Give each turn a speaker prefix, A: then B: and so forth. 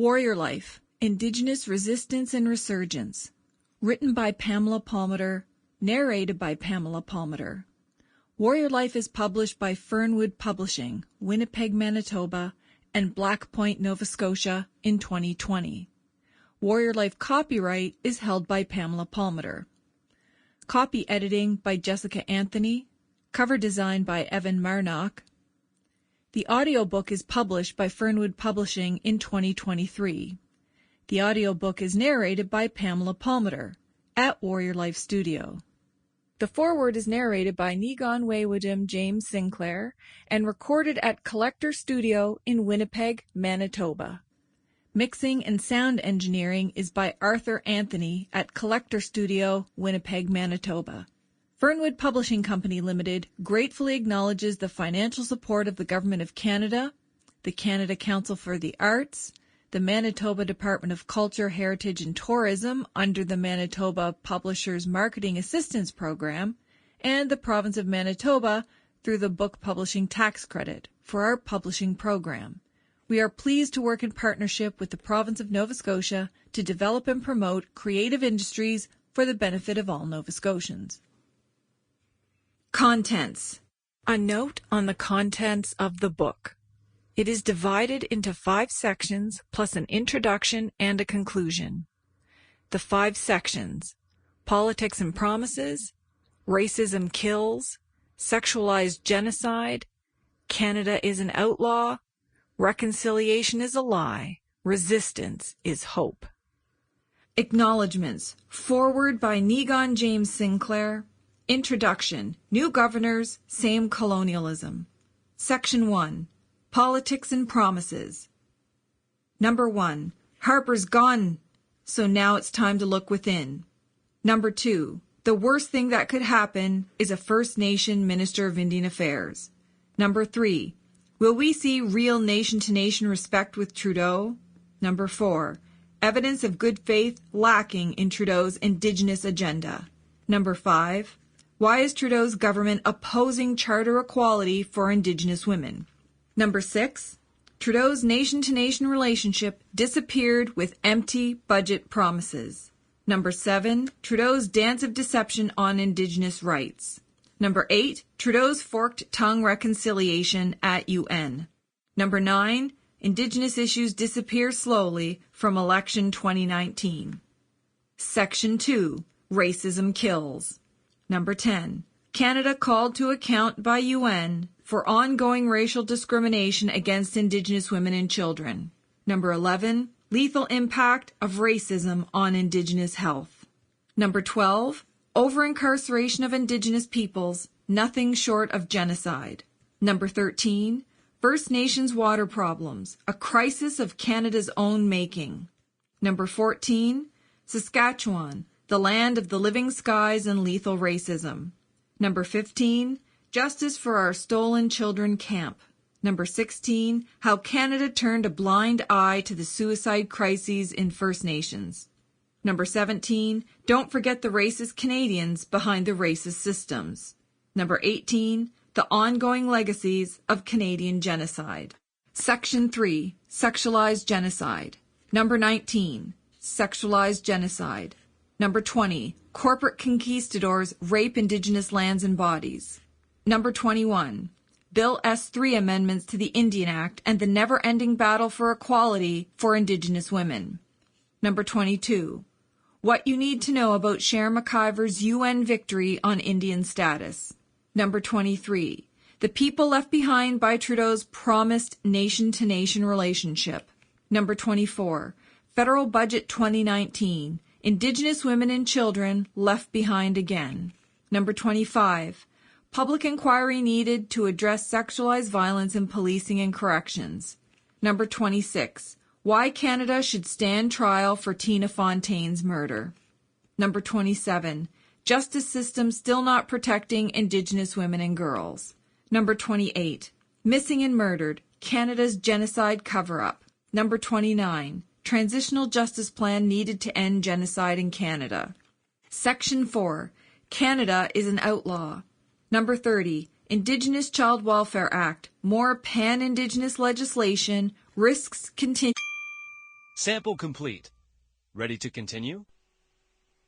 A: Warrior Life, Indigenous Resistance and Resurgence. Written by Pamela Palmater, narrated by Pamela Palmater. Warrior Life is published by Fernwood Publishing, Winnipeg, Manitoba, and Black Point, Nova Scotia in 2020. Warrior Life copyright is held by Pamela Palmater. Copy editing by Jessica Anthony. Cover design by Evan Marnock. The audiobook is published by Fernwood Publishing in 2023. The audiobook is narrated by Pamela Palmater at Warrior Life Studio. The foreword is narrated by Niigaan Waywadam James Sinclair and recorded at Collector Studio in Winnipeg, Manitoba. Mixing and sound engineering is by Arthur Anthony at Collector Studio, Winnipeg, Manitoba. Fernwood Publishing Company Limited gratefully acknowledges the financial support of the Government of Canada, the Canada Council for the Arts, the Manitoba Department of Culture, Heritage and Tourism under the Manitoba Publishers Marketing Assistance Program, and the Province of Manitoba through the Book Publishing Tax Credit for our publishing program. We are pleased to work in partnership with the Province of Nova Scotia to develop and promote creative industries for the benefit of all Nova Scotians. Contents. A note on the contents of the book. It is divided into 5 sections plus an introduction and a conclusion. The 5 sections: Politics and Promises, Racism Kills, Sexualized Genocide, Canada is an Outlaw, Reconciliation is a Lie, Resistance is Hope. Acknowledgements. Foreword by Niigaan James Sinclair. Introduction. New Governors, Same Colonialism. Section 1. Politics and Promises. Number 1. Harper's gone, so now it's time to look within. Number 2. The worst thing that could happen is a First Nation Minister of Indian Affairs. Number 3. Will we see real nation-to-nation respect with Trudeau? Number 4. Evidence of good faith lacking in Trudeau's Indigenous agenda. Number 5. Why is Trudeau's government opposing charter equality for Indigenous women? Number 6. Trudeau's nation-to-nation relationship disappeared with empty budget promises. Number 7. Trudeau's dance of deception on Indigenous rights. Number 8. Trudeau's forked tongue reconciliation at UN. Number 9. Indigenous issues disappear slowly from election 2019. Section 2. Racism Kills. Number 10. Canada called to account by UN for ongoing racial discrimination against Indigenous women and children. Number 11. Lethal impact of racism on Indigenous health. Number 12. Over-incarceration of Indigenous peoples, nothing short of genocide. Number 13. First Nations water problems, a crisis of Canada's own making. Number 14. Saskatchewan, the land of the living skies and lethal racism. Number 15. Justice for our stolen children camp. Number 16. How Canada turned a blind eye to the suicide crises in First Nations. Number 17. Don't forget the racist Canadians behind the racist systems. Number 18. The ongoing legacies of Canadian genocide. Section 3. Sexualized genocide. Number 19. Sexualized genocide. Number 20. Corporate conquistadors rape Indigenous lands and bodies. Number 21. Bill S3 amendments to the Indian Act and the never-ending battle for equality for Indigenous women. Number 22. What you need to know about Sharon McIver's UN victory on Indian status. Number 23. The people left behind by Trudeau's promised nation-to-nation relationship. Number 24. Federal Budget 2019. Indigenous women and children left behind again. Number 25. Public inquiry needed to address sexualized violence in policing and corrections. Number 26. Why Canada should stand trial for Tina Fontaine's murder. Number 27. Justice system still not protecting Indigenous women and girls. Number 28. Missing and murdered, Canada's genocide cover-up. Number 29. Transitional Justice Plan needed to end genocide in Canada. Section 4. Canada is an outlaw. Number 30. Indigenous Child Welfare Act. More pan-Indigenous legislation risks continue.
B: Sample complete. Ready to continue?